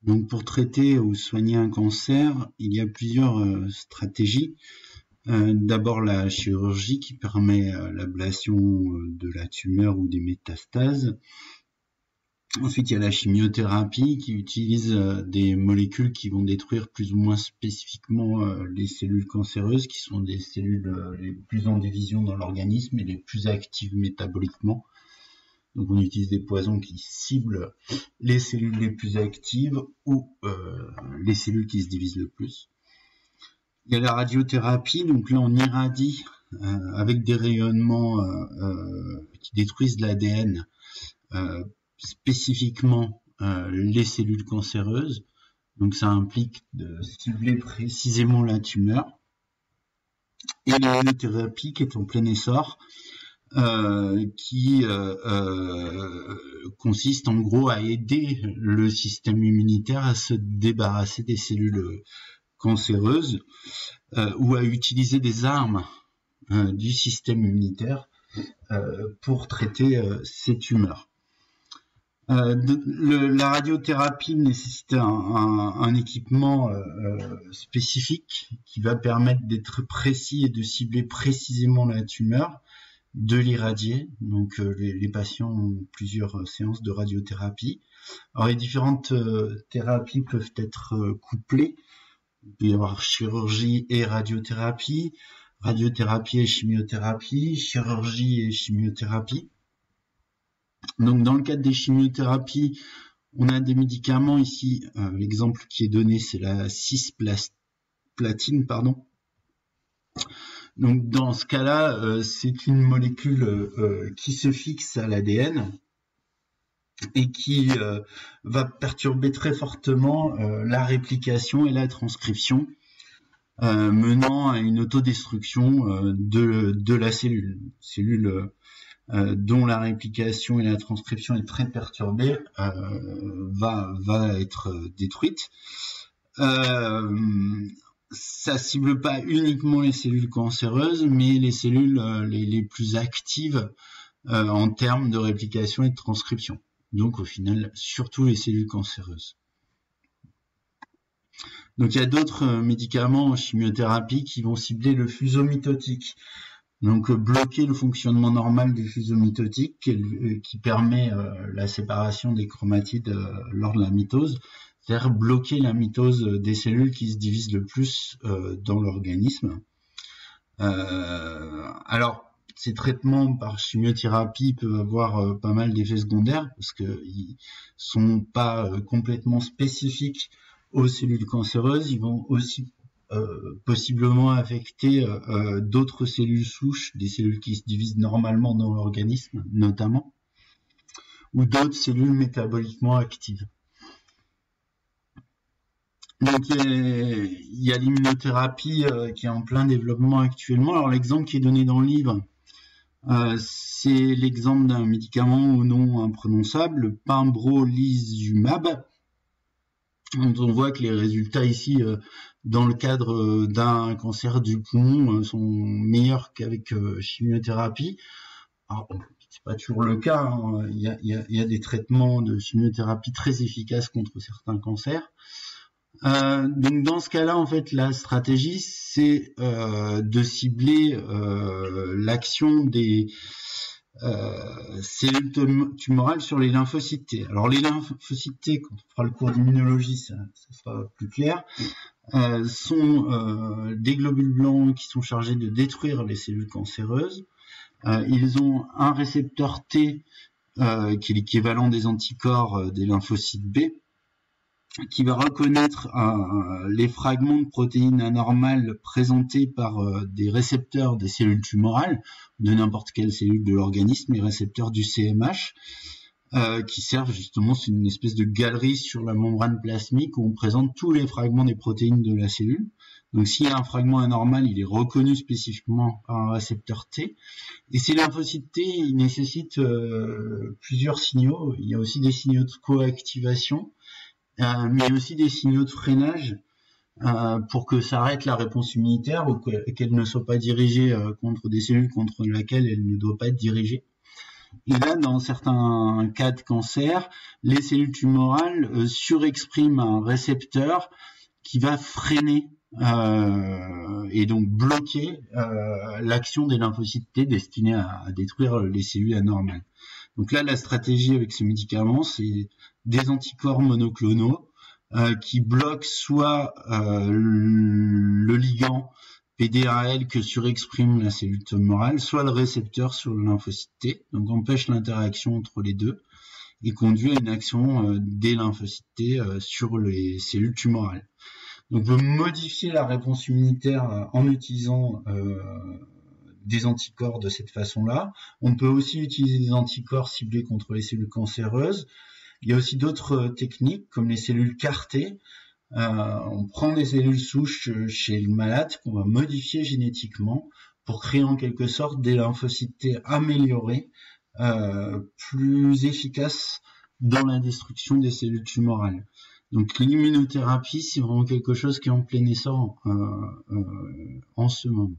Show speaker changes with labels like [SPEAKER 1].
[SPEAKER 1] Donc pour traiter ou soigner un cancer, il y a plusieurs stratégies. D'abord la chirurgie qui permet l'ablation de la tumeur ou des métastases. Ensuite, il y a la chimiothérapie qui utilise des molécules qui vont détruire plus ou moins spécifiquement les cellules cancéreuses, qui sont des cellules les plus en division dans l'organisme et les plus actives métaboliquement. Donc on utilise des poisons qui ciblent les cellules les plus actives ou les cellules qui se divisent le plus. Il y a la radiothérapie, donc là on irradie avec des rayonnements qui détruisent l'ADN spécifiquement les cellules cancéreuses. Donc ça implique de cibler précisément la tumeur. Et la radiothérapie qui est en plein essor, qui consiste en gros à aider le système immunitaire à se débarrasser des cellules cancéreuses ou à utiliser des armes du système immunitaire pour traiter ces tumeurs. La radiothérapie nécessite un équipement spécifique qui va permettre d'être précis et de cibler précisément la tumeur, de l'irradier. Donc les patients ont plusieurs séances de radiothérapie. Alors les différentes thérapies peuvent être couplées. Il peut y avoir chirurgie et radiothérapie, radiothérapie et chimiothérapie, chirurgie et chimiothérapie. Donc dans le cadre des chimiothérapies, on a des médicaments ici, l'exemple qui est donné c'est la cisplatine, Donc dans ce cas-là, c'est une molécule qui se fixe à l'ADN et qui va perturber très fortement la réplication et la transcription, menant à une autodestruction de la cellule. Dont la réplication et la transcription est très perturbée, va être détruite. Ça cible pas uniquement les cellules cancéreuses, mais les cellules les plus actives en termes de réplication et de transcription. Donc au final, surtout les cellules cancéreuses. Donc il y a d'autres médicaments en chimiothérapie qui vont cibler le fuseau mitotique. Donc bloquer le fonctionnement normal du fuseau mitotique qui permet la séparation des chromatides lors de la mitose, c'est-à-dire bloquer la mitose des cellules qui se divisent le plus dans l'organisme. Alors ces traitements par chimiothérapie peuvent avoir pas mal d'effets secondaires parce qu'ils sont pas complètement spécifiques aux cellules cancéreuses, ils vont aussi possiblement affecter d'autres cellules souches, des cellules qui se divisent normalement dans l'organisme notamment, ou d'autres cellules métaboliquement actives. Donc il y a l'immunothérapie qui est en plein développement actuellement. Alors l'exemple qui est donné dans le livre, c'est l'exemple d'un médicament au nom imprononçable, le pembrolizumab. On voit que les résultats ici, dans le cadre d'un cancer du poumon, sont meilleurs qu'avec chimiothérapie. Alors, c'est pas toujours le cas, hein. Il y a des traitements de chimiothérapie très efficaces contre certains cancers. Donc dans ce cas-là, en fait, la stratégie, c'est de cibler l'action des cellules tumorales sur les lymphocytes T. Alors les lymphocytes T, quand on fera le cours d'immunologie, ça sera plus clair, sont des globules blancs qui sont chargés de détruire les cellules cancéreuses. Ils ont un récepteur T qui est l'équivalent des anticorps des lymphocytes B, qui va reconnaître les fragments de protéines anormales présentés par des récepteurs des cellules tumorales, de n'importe quelle cellule de l'organisme, les récepteurs du CMH, qui servent justement, c'est une espèce de galerie sur la membrane plasmique où on présente tous les fragments des protéines de la cellule. Donc s'il y a un fragment anormal, il est reconnu spécifiquement par un récepteur T. Et ces lymphocytes T, ils nécessitent plusieurs signaux. Il y a aussi des signaux de coactivation, mais aussi des signaux de freinage pour que s'arrête la réponse immunitaire ou qu'elle ne soit pas dirigée contre des cellules contre lesquelles elle ne doit pas être dirigée. Et là, dans certains cas de cancer, les cellules tumorales surexpriment un récepteur qui va freiner et donc bloquer l'action des lymphocytes T destinés à détruire les cellules anormales. Donc là, la stratégie avec ce médicament, c'est des anticorps monoclonaux qui bloquent soit le ligand PDRL que surexprime la cellule tumorale, soit le récepteur sur le lymphocyte T, donc empêche l'interaction entre les deux et conduit à une action des lymphocytes T sur les cellules tumorales. Donc on peut modifier la réponse immunitaire en utilisant des anticorps de cette façon-là. On peut aussi utiliser des anticorps ciblés contre les cellules cancéreuses. Il y a aussi d'autres techniques comme les cellules CAR-T. On prend des cellules souches chez le malade qu'on va modifier génétiquement pour créer en quelque sorte des lymphocytes T améliorés, plus efficaces dans la destruction des cellules tumorales. Donc l'immunothérapie, c'est vraiment quelque chose qui est en plein essor en ce moment.